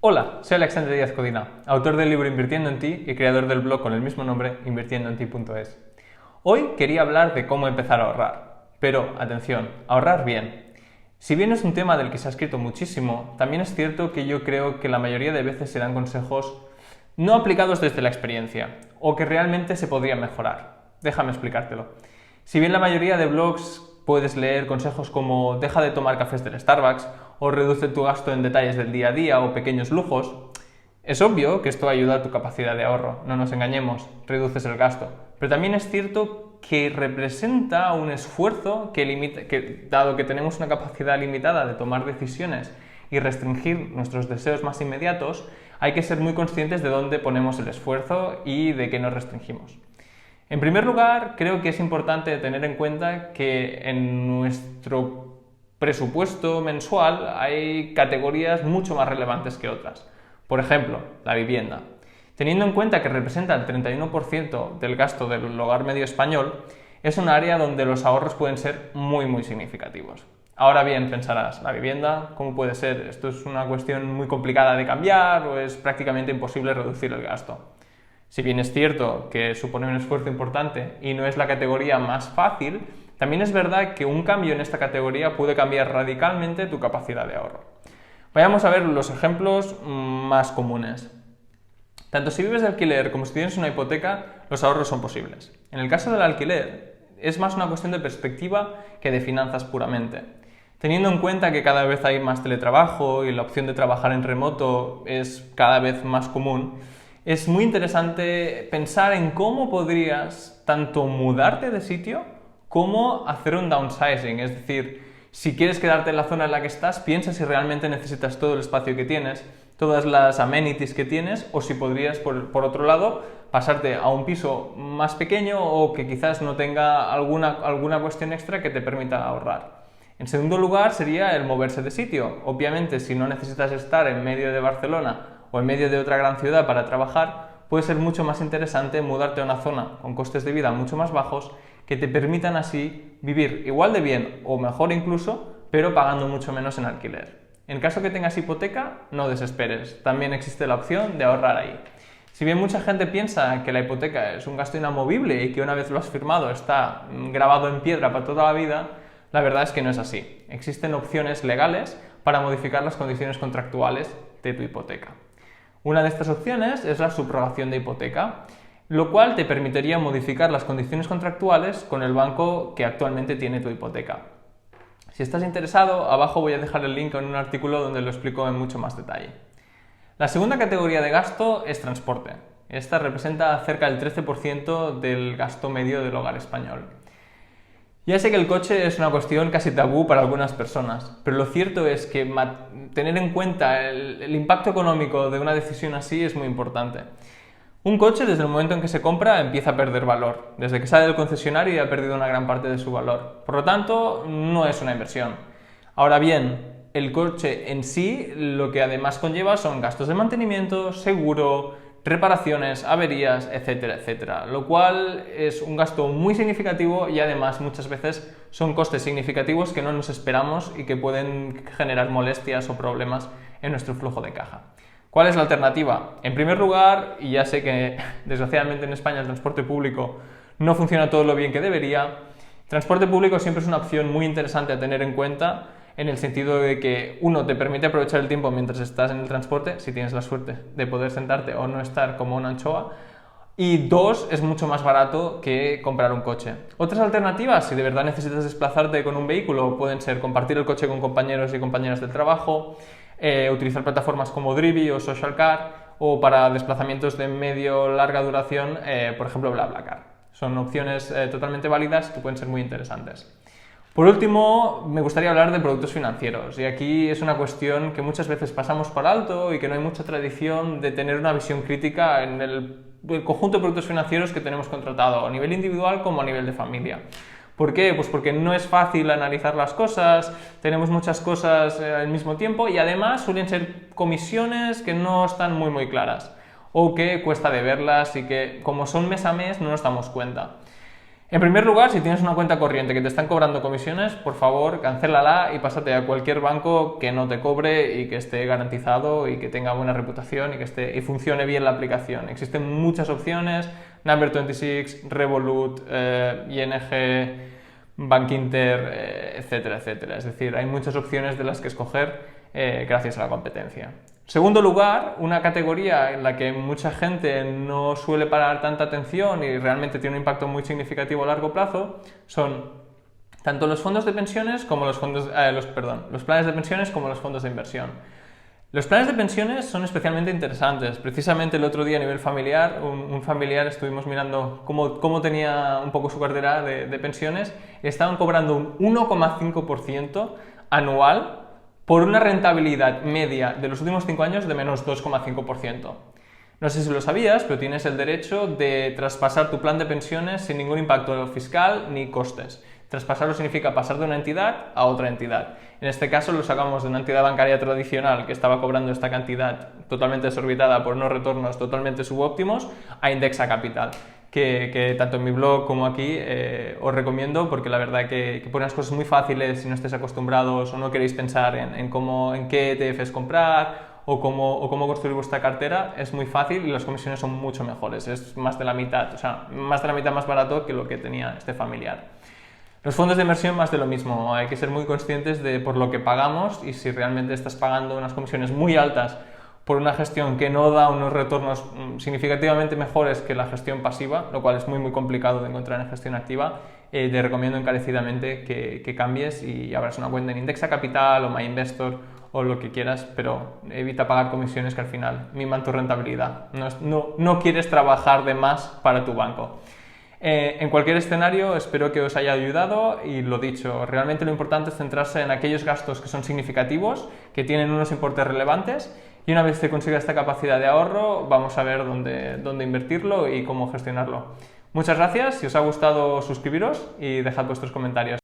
Hola, soy Alexandre Díaz Codina, autor del libro Invirtiendo en ti y creador del blog con el mismo nombre, invirtiendoenti.es. Hoy quería hablar de cómo empezar a ahorrar, pero atención, ahorrar bien. Si bien es un tema del que se ha escrito muchísimo, también es cierto que yo creo que la mayoría de veces se dan consejos no aplicados desde la experiencia, o que realmente se podrían mejorar. Déjame explicártelo. Si bien la mayoría de blogs puedes leer consejos como deja de tomar cafés del Starbucks o reduce tu gasto en detalles del día a día o pequeños lujos, es obvio que esto ayuda a tu capacidad de ahorro, no nos engañemos, reduces el gasto. Pero también es cierto que representa un esfuerzo que dado que tenemos una capacidad limitada de tomar decisiones y restringir nuestros deseos más inmediatos, hay que ser muy conscientes de dónde ponemos el esfuerzo y de qué nos restringimos. En primer lugar, creo que es importante tener en cuenta que en nuestro presupuesto mensual hay categorías mucho más relevantes que otras. Por ejemplo, la vivienda. Teniendo en cuenta que representa el 31% del gasto del hogar medio español, es un área donde los ahorros pueden ser muy significativos. Ahora bien, pensarás, ¿la vivienda cómo puede ser? ¿Esto es una cuestión muy complicada de cambiar o es prácticamente imposible reducir el gasto? Si bien es cierto que supone un esfuerzo importante y no es la categoría más fácil, también es verdad que un cambio en esta categoría puede cambiar radicalmente tu capacidad de ahorro. Vayamos a ver los ejemplos más comunes. Tanto si vives de alquiler como si tienes una hipoteca, los ahorros son posibles. En el caso del alquiler, es más una cuestión de perspectiva que de finanzas puramente. Teniendo en cuenta que cada vez hay más teletrabajo y la opción de trabajar en remoto es cada vez más común, es muy interesante pensar en cómo podrías tanto mudarte de sitio como hacer un downsizing, es decir, si quieres quedarte en la zona en la que estás, piensa si realmente necesitas todo el espacio que tienes, todas las amenities que tienes, o si podrías, por otro lado, pasarte a un piso más pequeño o que quizás no tenga alguna cuestión extra que te permita ahorrar. En segundo lugar, sería el moverse de sitio. Obviamente, si no necesitas estar en medio de Barcelona o en medio de otra gran ciudad para trabajar, puede ser mucho más interesante mudarte a una zona con costes de vida mucho más bajos que te permitan así vivir igual de bien o mejor incluso, pero pagando mucho menos en alquiler. En caso que tengas hipoteca, no desesperes, también existe la opción de ahorrar ahí. Si bien mucha gente piensa que la hipoteca es un gasto inamovible y que una vez lo has firmado está grabado en piedra para toda la vida, la verdad es que no es así. Existen opciones legales para modificar las condiciones contractuales de tu hipoteca. Una de estas opciones es la subrogación de hipoteca, lo cual te permitiría modificar las condiciones contractuales con el banco que actualmente tiene tu hipoteca. Si estás interesado, abajo voy a dejar el link en un artículo donde lo explico en mucho más detalle. La segunda categoría de gasto es transporte. Esta representa cerca del 13% del gasto medio del hogar español. Ya sé que el coche es una cuestión casi tabú para algunas personas, pero lo cierto es que tener en cuenta el impacto económico de una decisión así es muy importante. Un coche, desde el momento en que se compra, empieza a perder valor. Desde que sale del concesionario ya ha perdido una gran parte de su valor. Por lo tanto, no es una inversión. Ahora bien, el coche en sí lo que además conlleva son gastos de mantenimiento, seguro, reparaciones, averías, etcétera, etcétera, lo cual es un gasto muy significativo y además muchas veces son costes significativos que no nos esperamos y que pueden generar molestias o problemas en nuestro flujo de caja. ¿Cuál es la alternativa? En primer lugar, y ya sé que desgraciadamente en España el transporte público no funciona todo lo bien que debería, transporte público siempre es una opción muy interesante a tener en cuenta en el sentido de que, uno, te permite aprovechar el tiempo mientras estás en el transporte, si tienes la suerte de poder sentarte o no estar como una anchoa, y dos, es mucho más barato que comprar un coche. Otras alternativas, si de verdad necesitas desplazarte con un vehículo, pueden ser compartir el coche con compañeros y compañeras del trabajo, utilizar plataformas como Drivi o SocialCar, o para desplazamientos de medio-larga duración, por ejemplo, BlaBlaCar. Son opciones totalmente válidas que pueden ser muy interesantes. Por último, me gustaría hablar de productos financieros, y aquí es una cuestión que muchas veces pasamos por alto y que no hay mucha tradición de tener una visión crítica en el conjunto de productos financieros que tenemos contratado, a nivel individual como a nivel de familia. ¿Por qué? Pues porque no es fácil analizar las cosas, tenemos muchas cosas al mismo tiempo y además suelen ser comisiones que no están muy claras o que cuesta de verlas y que como son mes a mes no nos damos cuenta. En primer lugar, si tienes una cuenta corriente que te están cobrando comisiones, por favor, cancélala y pásate a cualquier banco que no te cobre y que esté garantizado y que tenga buena reputación y funcione bien la aplicación. Existen muchas opciones, Number26, Revolut, ING, Bankinter, etcétera, etcétera. Es decir, hay muchas opciones de las que escoger gracias a la competencia. Segundo lugar, una categoría en la que mucha gente no suele parar tanta atención y realmente tiene un impacto muy significativo a largo plazo son tanto los fondos de pensiones como los planes de pensiones como los fondos de inversión. Los planes de pensiones son especialmente interesantes. Precisamente el otro día a nivel familiar, un familiar estuvimos mirando cómo tenía un poco su cartera de pensiones y estaban cobrando un 1,5% anual por una rentabilidad media de los últimos 5 años de menos 2,5%. No sé si lo sabías, pero tienes el derecho de traspasar tu plan de pensiones sin ningún impacto fiscal ni costes. Traspasarlo significa pasar de una entidad a otra entidad. En este caso lo sacamos de una entidad bancaria tradicional que estaba cobrando esta cantidad totalmente desorbitada por unos retornos totalmente subóptimos a Indexa Capital, que tanto en mi blog como aquí os recomiendo porque la verdad que pone las cosas muy fáciles si no estáis acostumbrados o no queréis pensar en qué ETFs comprar o cómo construir vuestra cartera. Es muy fácil y las comisiones son mucho mejores, es más de la mitad, o sea, más de la mitad más barato que lo que tenía este familiar. Los fondos de inversión más de lo mismo, hay que ser muy conscientes de por lo que pagamos y si realmente estás pagando unas comisiones muy altas por una gestión que no da unos retornos significativamente mejores que la gestión pasiva, lo cual es muy complicado de encontrar en gestión activa, te recomiendo encarecidamente que cambies y abras una cuenta en Indexa Capital o MyInvestor o lo que quieras, pero evita pagar comisiones que al final miman tu rentabilidad. No quieres trabajar de más para tu banco. En cualquier escenario espero que os haya ayudado y lo dicho, realmente lo importante es centrarse en aquellos gastos que son significativos, que tienen unos importes relevantes y una vez se consiga esta capacidad de ahorro vamos a ver dónde invertirlo y cómo gestionarlo. Muchas gracias, si os ha gustado suscribiros y dejad vuestros comentarios.